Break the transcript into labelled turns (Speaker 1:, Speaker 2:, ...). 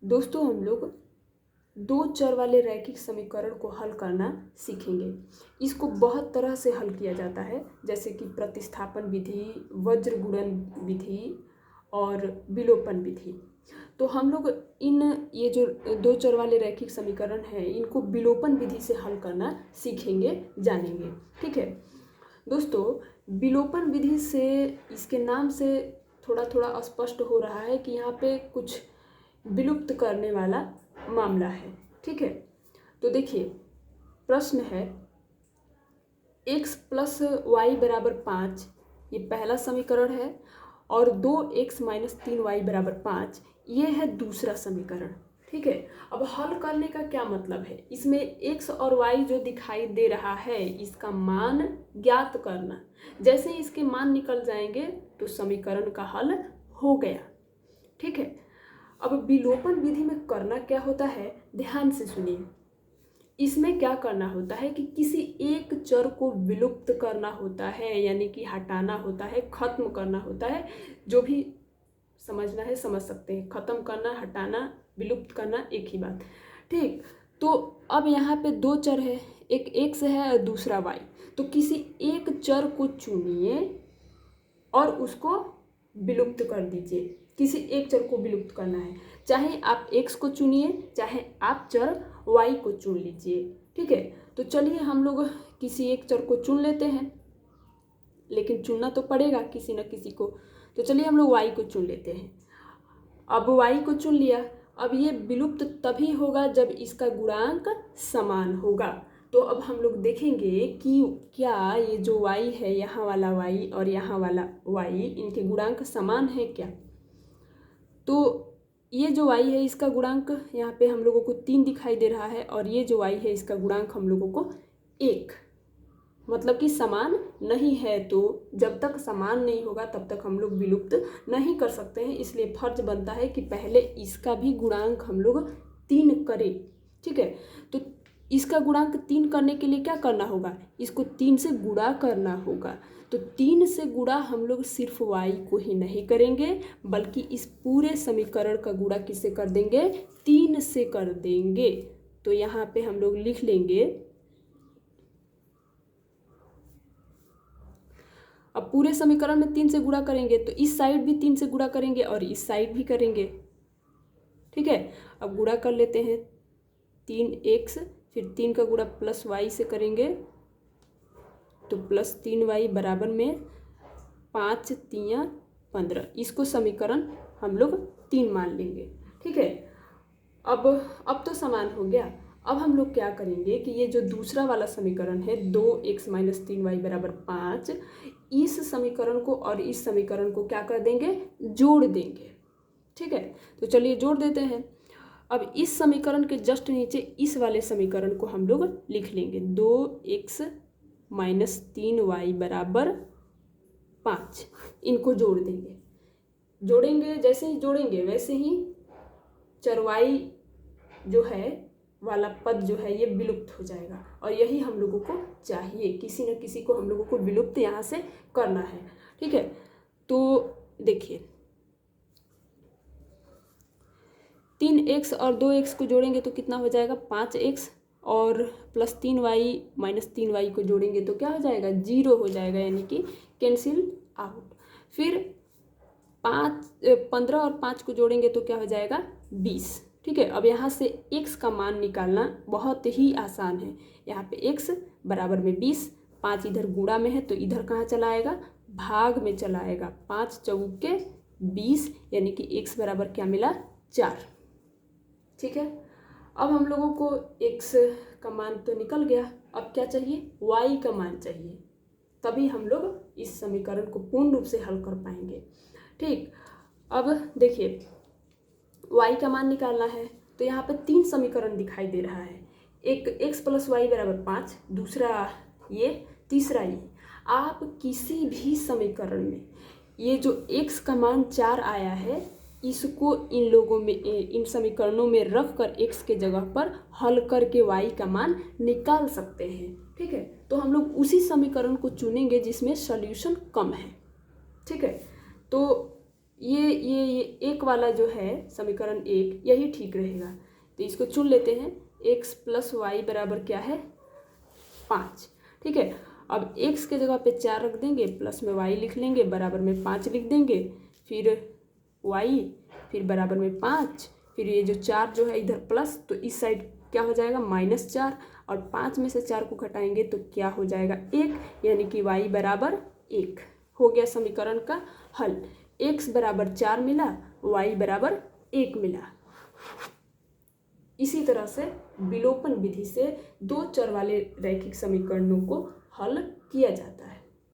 Speaker 1: दोस्तों हम लोग दो चर वाले रैखिक समीकरण को हल करना सीखेंगे। इसको बहुत तरह से हल किया जाता है, जैसे कि प्रतिस्थापन विधि, वज्र गुणन विधि और विलोपन विधि। तो हम लोग ये जो दो चर वाले रैखिक समीकरण हैं इनको विलोपन विधि से हल करना सीखेंगे, जानेंगे। ठीक है दोस्तों, विलोपन विधि से इसके नाम से थोड़ा थोड़ा स्पष्ट हो रहा है कि यहाँ पे कुछ विलुप्त करने वाला मामला है। ठीक है, तो देखिए प्रश्न है x प्लस वाई बराबर 5, ये पहला समीकरण है, और 2x माइनस 3y बराबर 5 ये है दूसरा समीकरण। ठीक है, अब हल करने का क्या मतलब है, इसमें x और y जो दिखाई दे रहा है इसका मान ज्ञात करना। जैसे ही इसके मान निकल जाएंगे तो समीकरण का हल हो गया। ठीक है, अब विलोपन विधि में करना क्या होता है, ध्यान से सुनिए। इसमें क्या करना होता है कि किसी एक चर को विलुप्त करना होता है, यानी कि हटाना होता है, खत्म करना होता है। जो भी समझना है समझ सकते हैं, खत्म करना, हटाना, विलुप्त करना एक ही बात। ठीक, तो अब यहाँ पे दो चर है, एक x है और दूसरा y। तो किसी एक चर को चुनिए और उसको विलुप्त कर दीजिए। किसी एक चर को विलुप्त करना है, चाहे आप x को चुनिए, चाहे आप चर y को चुन लीजिए। ठीक है, तो चलिए हम लोग किसी एक चर को चुन लेते हैं, लेकिन चुनना तो पड़ेगा किसी न किसी को। तो चलिए हम लोग y को चुन लेते हैं। अब y को चुन लिया, अब ये विलुप्त तभी होगा जब इसका गुणांक समान होगा। तो अब हम लोग देखेंगे कि क्या ये जो y है, यहाँ वाला y और यहाँ वाला y, इनके गुणांक समान है क्या। तो ये जो y है इसका गुणांक यहाँ पे हम लोगों को 3 दिखाई दे रहा है, और ये जो y है इसका गुणांक हम लोगों को 1, मतलब कि समान नहीं है। तो जब तक समान नहीं होगा तब तक हम लोग विलुप्त नहीं कर सकते हैं, इसलिए फर्ज बनता है कि पहले इसका भी गुणांक हम लोग 3 करें। ठीक है, तो इसका गुणांक 3 करने के लिए क्या करना होगा, इसको 3 से गुणा करना होगा। तो 3 से गुणा हम लोग सिर्फ y को ही नहीं करेंगे, बल्कि इस पूरे समीकरण का गुणा किससे कर देंगे, 3 से कर देंगे। तो यहाँ पे हम लोग लिख लेंगे, अब पूरे समीकरण में 3 से गुणा करेंगे तो इस साइड भी 3 से गुणा करेंगे और इस साइड भी करेंगे। ठीक है, अब गुणा कर लेते हैं, 3x, फिर 3 का गुणा प्लस y से करेंगे तो प्लस 3y बराबर में 5 3 15। इसको समीकरण हम लोग 3 मान लेंगे। ठीक है, अब तो समान हो गया। अब हम लोग क्या करेंगे कि ये जो दूसरा वाला समीकरण है 2x माइनस 3y बराबर 5, इस समीकरण को और इस समीकरण को क्या कर देंगे, जोड़ देंगे। ठीक है, तो चलिए जोड़ देते हैं। अब इस समीकरण के जस्ट नीचे इस वाले समीकरण को हम लोग लिख लेंगे, 2x माइनस 3y बराबर 5। इनको जोड़ देंगे, जोड़ेंगे, जैसे ही जोड़ेंगे वैसे ही चर y जो है वाला पद जो है ये विलुप्त हो जाएगा, और यही हम लोगों को चाहिए, किसी न किसी को हम लोगों को विलुप्त यहाँ से करना है। ठीक है, तो देखिए 3x और 2x को जोड़ेंगे तो कितना हो जाएगा, 5x, और प्लस 3y माइनस 3y को जोड़ेंगे तो क्या हो जाएगा, 0 हो जाएगा, यानी कि कैंसिल आउट। फिर 15 और 5 को जोड़ेंगे तो क्या हो जाएगा, 20। ठीक है, अब यहाँ से x का मान निकालना बहुत ही आसान है। यहाँ पे x बराबर में 20, 5 इधर गुणा में है तो इधर कहाँ चला आएगा, भाग में चला आएगा। 5 चौके 20, यानी कि x बराबर क्या मिला, 4। ठीक है, अब हम लोगों को x का मान तो निकल गया, अब क्या चाहिए, y का मान चाहिए, तभी हम लोग इस समीकरण को पूर्ण रूप से हल कर पाएंगे। ठीक, अब देखिए y का मान निकालना है तो यहाँ पे 3 समीकरण दिखाई दे रहा है, एक x प्लस वाई बराबर 5, दूसरा ये, तीसरा ये। आप किसी भी समीकरण में ये जो x का मान 4 आया है इसको इन समीकरणों में रख कर x के जगह पर हल करके y का मान निकाल सकते हैं। ठीक है, तो हम लोग उसी समीकरण को चुनेंगे जिसमें सॉल्यूशन कम है। ठीक है, तो ये एक वाला जो है समीकरण एक, यही ठीक रहेगा। तो इसको चुन लेते हैं। x प्लस वाई बराबर क्या है 5। ठीक है, अब x के जगह पे 4 रख देंगे, प्लस में y लिख लेंगे, बराबर में 5 लिख देंगे, फिर y, फिर बराबर में 5, फिर ये जो 4 जो है इधर प्लस, तो इस साइड क्या हो जाएगा -4, और 5 में से 4 को घटाएंगे तो क्या हो जाएगा 1, यानी कि y बराबर 1 हो गया समीकरण का हल। x बराबर 4 मिला, y बराबर 1 मिला। इसी तरह से विलोपन विधि से दो चर वाले रैखिक समीकरणों को हल किया जाता है।